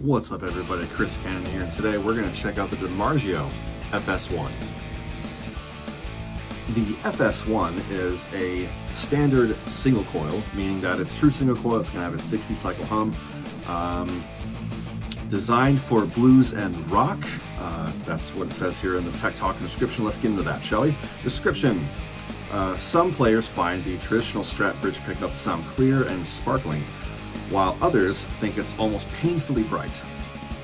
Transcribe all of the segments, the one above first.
What's up everybody, Chris Cannon here, and today we're going to check out the Dimarzio FS-1. The FS-1 is a standard single coil, meaning that it's true single coil. It's going to have a 60 cycle hum. Designed for blues and rock. That's what it says here in the Tech Talk description. Let's get into that, shall we? Description. Some players find the traditional Strat bridge pickup sound clear and sparkling, while others think it's almost painfully bright.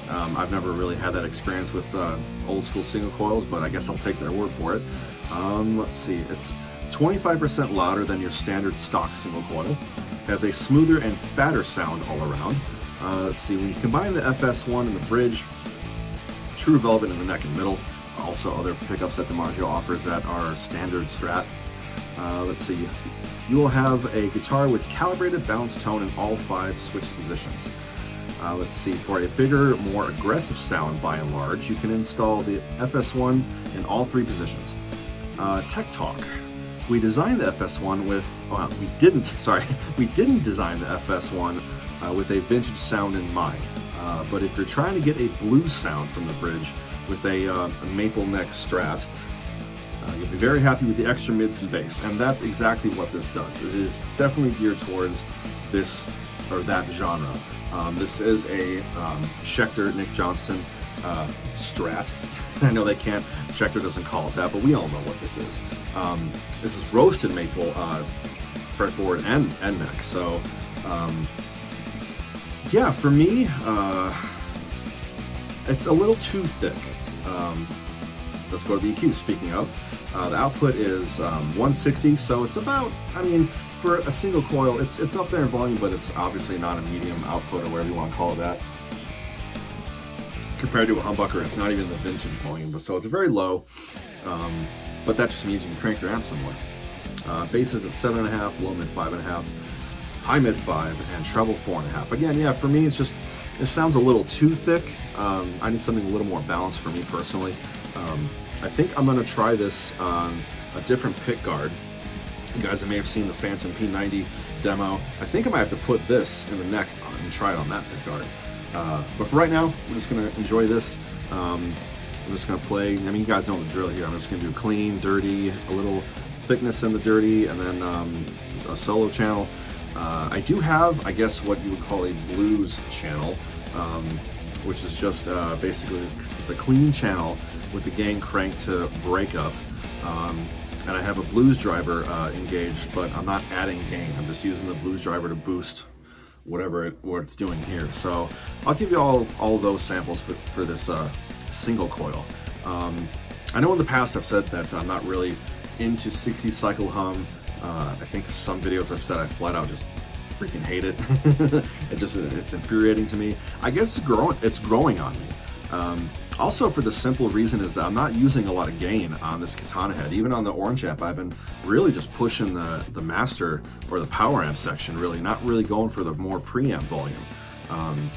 I've never really had that experience with old school single coils, but I guess I'll take their word for it. Let's see, it's 25% louder than your standard stock single coil, has a smoother and fatter sound all around. Let's see, when you combine the FS-1 and the bridge, true velvet in the neck and middle, also other pickups that Dimarzio offers that are standard Strat. Let's see, you will have a guitar with calibrated balanced tone in all 5 switched positions. Let's see, for a bigger, more aggressive sound by and large, you can install the FS-1 in all 3 positions. Tech Talk. We designed the FS-1 with, we didn't design the FS-1 with a vintage sound in mind. But if you're trying to get a blues sound from the bridge with a maple neck Strat, you'll be very happy with the extra mids and bass, and that's exactly what this does. It is definitely geared towards this or that genre. This is a Schecter Nick Johnston Strat. I know they can't, Schecter doesn't call it that, but we all know what this is. This is roasted maple fretboard and neck. So yeah, for me, it's a little too thick. Let's go to the EQ. Speaking of, the output is 160, so it's about, I mean, for a single coil, it's up there in volume, but it's obviously not a medium output or whatever you want to call it that. Compared to a humbucker, it's not even the vintage volume, but so it's very low, but that just means you can crank your amp somewhere. Bass is at 7.5, low mid 5.5, high mid 5, and treble 4.5. Again, yeah, for me, it's just, it sounds a little too thick. I need something a little more balanced for me personally. I think I'm going to try this on a different pick guard. You guys may have seen the Phantom P90 demo. I think I might have to put this in the neck and try it on that pick guard. But for right now, we're just going to enjoy this. I'm just going to play, I mean, you guys know the drill here. I'm just going to do clean, dirty, a little thickness in the dirty, and then a solo channel. I do have, I guess, what you would call a blues channel, which is just basically the clean channel with the gain cranked to breakup. And I have a blues driver engaged, but I'm not adding gain. I'm just using the blues driver to boost what it's doing here. So I'll give you all those samples for this single coil. I know in the past I've said that I'm not really into 60 cycle hum. I think some videos I've said I flat out just freaking hate it. It's infuriating to me. I guess it's growing on me. Also, for the simple reason is that I'm not using a lot of gain on this Katana head. Even on the orange amp, I've been really just pushing the master or the power amp section, really, not really going for the more preamp volume.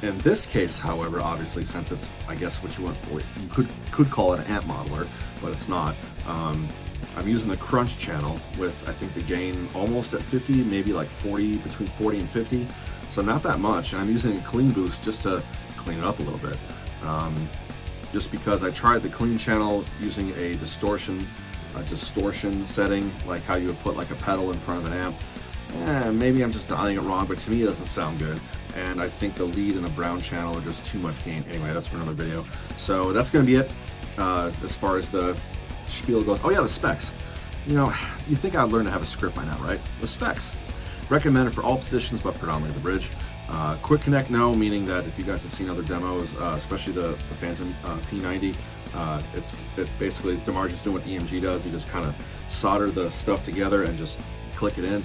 In this case, however, obviously, since it's, I guess what you could call it an amp modeler, but it's not. I'm using the crunch channel with, I think, the gain almost at 50, maybe like 40, between 40 and 50. So not that much. And I'm using a clean boost just to clean it up a little bit. Just because I tried the clean channel using a distortion setting, like how you would put like a pedal in front of an amp. Maybe I'm just dialing it wrong, but to me it doesn't sound good. And I think the lead and the brown channel are just too much gain. Anyway, that's for another video. So that's going to be it as far as the spiel goes. Oh yeah, the specs. You know, you think I'd learn to have a script by now, right? The specs. Recommended for all positions, but predominantly the bridge. Quick connect, no, meaning that if you guys have seen other demos, especially the Phantom P90, it's basically Dimarzio's doing what EMG does. You just kind of solder the stuff together and just click it in.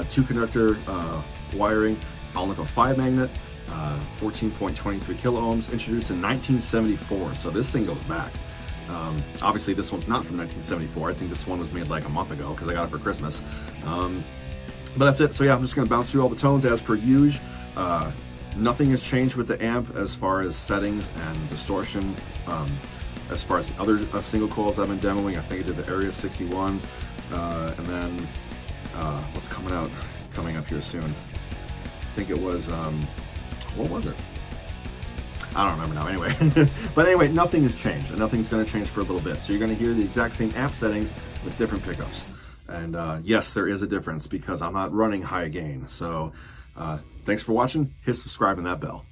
2 conductor wiring, Alnico 5 magnet, 14.23 kilo ohms, introduced in 1974. So this thing goes back. Obviously, this one's not from 1974. I think this one was made like a month ago because I got it for Christmas. But that's it. So yeah, I'm just going to bounce through all the tones as per usual. Nothing has changed with the amp as far as settings and distortion. As far as the other single coils I've been demoing, I think I did the Area 61, and then what's coming up here soon. I think it was, what was it? I don't remember now. Anyway, but anyway, nothing has changed, and nothing's going to change for a little bit. So you're going to hear the exact same amp settings with different pickups. And yes, there is a difference because I'm not running high gain. So thanks for watching. Hit subscribe and that bell.